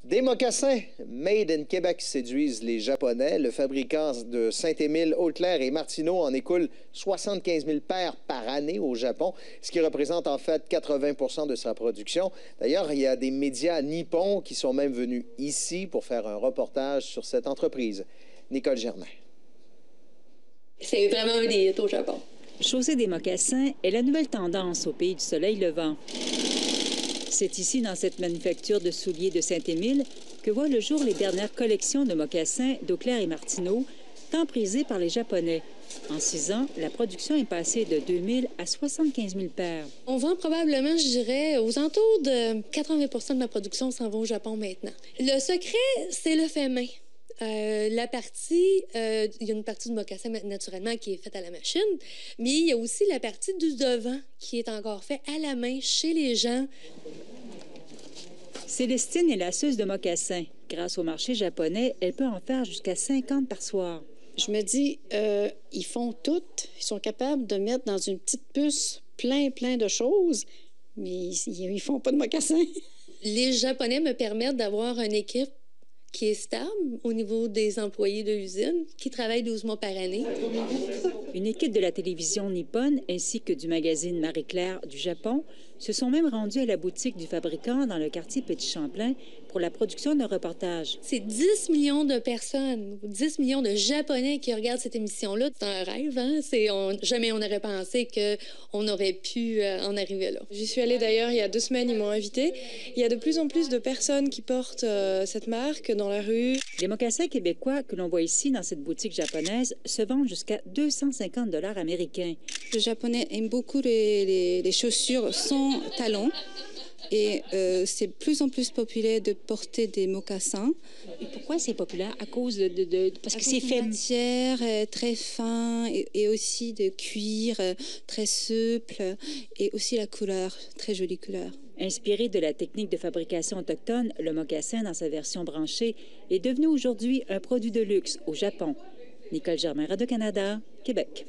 Des mocassins made in Québec séduisent les Japonais. Le fabricant de Saint-Émile, Haute-Claire et Martineau en écoule 75 000 paires par année au Japon, ce qui représente en fait 80 de sa production. D'ailleurs, il y a des médias nippons qui sont même venus ici pour faire un reportage sur cette entreprise. Nicole Germain. C'est vraiment un des hits au Japon. Chausser des mocassins est la nouvelle tendance au pays du soleil levant. C'est ici, dans cette manufacture de souliers de Saint-Émile, que voient le jour les dernières collections de mocassins d'Haute-Claire et Martineau, tant prisés par les Japonais. En 6 ans, la production est passée de 2 000 à 75 000 paires. On vend probablement, je dirais, aux alentours de 80 de ma production s'en va au Japon maintenant. Le secret, c'est le fait main. Il y a une partie du mocassin naturellement qui est faite à la machine, mais il y a aussi la partie du devant qui est encore fait à la main chez les gens. Célestine est lasseuse de mocassins. Grâce au marché japonais, elle peut en faire jusqu'à 50 par soir. Je me dis, ils font tout. Ils sont capables de mettre dans une petite puce plein de choses, mais ils font pas de mocassins. Les Japonais me permettent d'avoir une équipe qui est stable au niveau des employés de l'usine, qui travaillent 12 mois par année. Une équipe de la télévision nippone ainsi que du magazine Marie-Claire du Japon se sont même rendus à la boutique du fabricant dans le quartier Petit-Champlain pour la production d'un reportage. C'est 10 millions de personnes, 10 millions de Japonais qui regardent cette émission-là. C'est un rêve, hein? Jamais on n'aurait pensé qu'on aurait pu en arriver là. J'y suis allée d'ailleurs il y a 2 semaines, ils m'ont invitée. Il y a de plus en plus de personnes qui portent cette marque dans la rue. Les mocassins québécois que l'on voit ici dans cette boutique japonaise se vendent jusqu'à 250 $ américains. Les Japonais aiment beaucoup les chaussures sans talons. Et c'est de plus en plus populaire de porter des mocassins. Et pourquoi c'est populaire? À cause parce que c'est fait. Matière très fin et aussi de cuir très souple et aussi la couleur, très jolie couleur. Inspiré de la technique de fabrication autochtone, le mocassin, dans sa version branchée, est devenu aujourd'hui un produit de luxe au Japon. Nicole Germain, Radio-Canada, Québec.